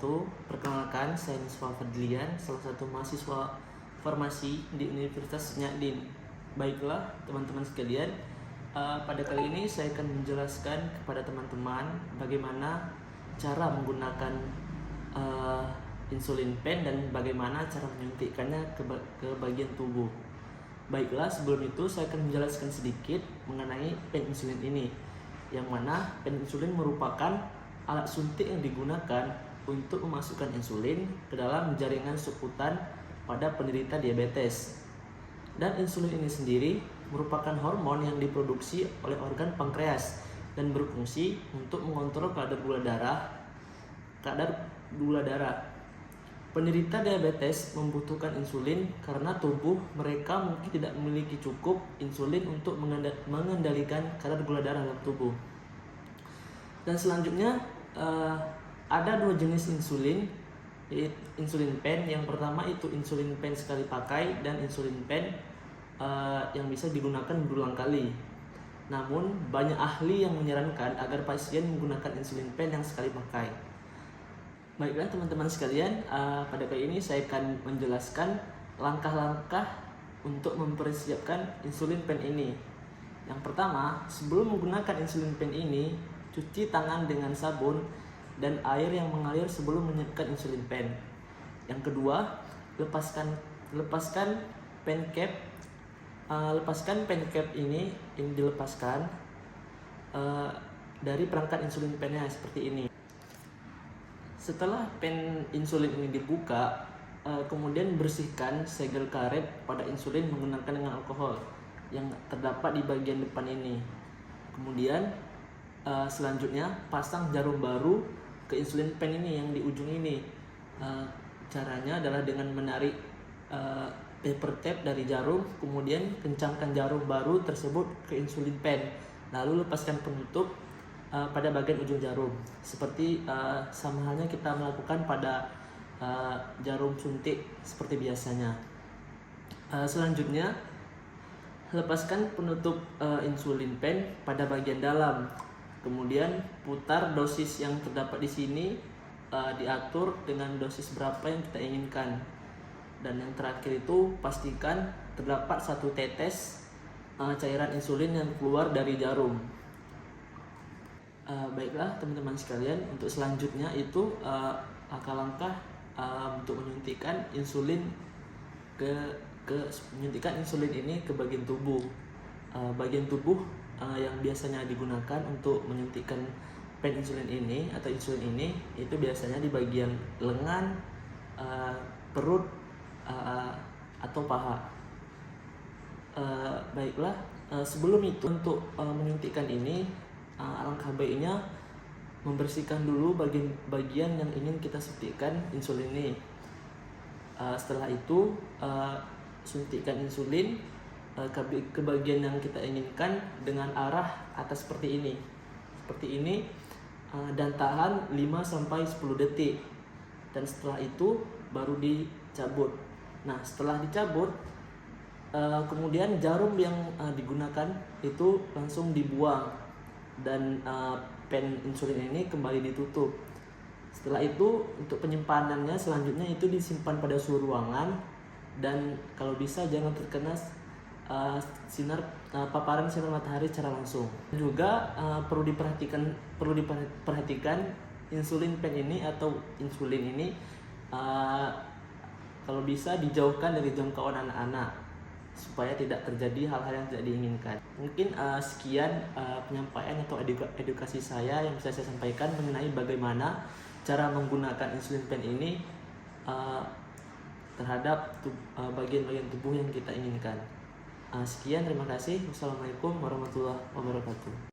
wabarakatuh. Perkenalkan, saya Niswa Fadlian, salah satu mahasiswa farmasi di Universitas Nyadin. Baiklah teman-teman sekalian, pada kali ini saya akan menjelaskan kepada teman-teman bagaimana cara menggunakan insulin pen dan bagaimana cara menyuntikkannya ke bagian tubuh. Baiklah, sebelum itu saya akan menjelaskan sedikit mengenai pen insulin ini, yang mana pen insulin merupakan alat suntik yang digunakan untuk memasukkan insulin ke dalam jaringan subkutan pada penderita diabetes. Dan insulin ini sendiri merupakan hormon yang diproduksi oleh organ pankreas dan berfungsi untuk mengontrol kadar gula darah. Penderita diabetes membutuhkan insulin karena tubuh mereka mungkin tidak memiliki cukup insulin untuk mengendalikan kadar gula darah dalam tubuh. Dan selanjutnya ada dua jenis insulin, insulin pen. Yang pertama itu insulin pen sekali pakai dan insulin pen yang bisa digunakan berulang kali. Namun banyak ahli yang menyarankan agar pasien menggunakan insulin pen yang sekali pakai. Baiklah teman-teman sekalian, pada kali ini saya akan menjelaskan langkah-langkah untuk mempersiapkan insulin pen ini. Yang pertama, sebelum menggunakan insulin pen ini, cuci tangan dengan sabun dan air yang mengalir sebelum menyiapkan insulin pen. Yang kedua, lepaskan pen cap. Lepaskan pen cap ini dilepaskan dari perangkat insulin pennya seperti ini. Setelah pen insulin ini dibuka, kemudian bersihkan segel karet pada insulin menggunakan dengan alkohol yang terdapat di bagian depan ini. Kemudian selanjutnya pasang jarum baru ke insulin pen ini yang di ujung ini. Caranya adalah dengan menarik paper tape dari jarum, kemudian kencangkan jarum baru tersebut ke insulin pen, lalu lepaskan penutup pada bagian ujung jarum, seperti sama halnya kita melakukan pada jarum suntik seperti biasanya. Selanjutnya lepaskan penutup insulin pen pada bagian dalam. Kemudian putar dosis yang terdapat di sini, diatur dengan dosis berapa yang kita inginkan. Dan yang terakhir itu pastikan terdapat 1 tetes cairan insulin yang keluar dari jarum. Baiklah teman-teman sekalian, untuk selanjutnya itu langkah-langkah untuk menyuntikkan insulin menyuntikkan insulin ini ke bagian tubuh. Bagian tubuh yang biasanya digunakan untuk menyuntikkan pen insulin ini atau insulin ini itu biasanya di bagian lengan, perut, atau paha. Baiklah, sebelum itu untuk menyuntikkan ini, alangkah baiknya membersihkan dulu bagian yang ingin kita suntikkan insulin ini. Setelah itu suntikkan insulin ke bagian yang kita inginkan dengan arah atas seperti ini, dan tahan 5-10 detik, dan setelah itu baru dicabut. Nah, setelah dicabut, kemudian jarum yang digunakan itu langsung dibuang dan pen insulin ini kembali ditutup. Setelah itu untuk penyimpanannya selanjutnya itu disimpan pada suhu ruangan, dan kalau bisa jangan terkena paparan sinar matahari secara langsung. Juga perlu diperhatikan insulin pen ini atau insulin ini kalau bisa dijauhkan dari jangkauan anak-anak supaya tidak terjadi hal-hal yang tidak diinginkan. Mungkin sekian penyampaian atau edukasi saya yang bisa saya sampaikan mengenai bagaimana cara menggunakan insulin pen ini terhadap bagian-bagian tubuh yang kita inginkan. Sekian, terima kasih. Wassalamualaikum warahmatullahi wabarakatuh.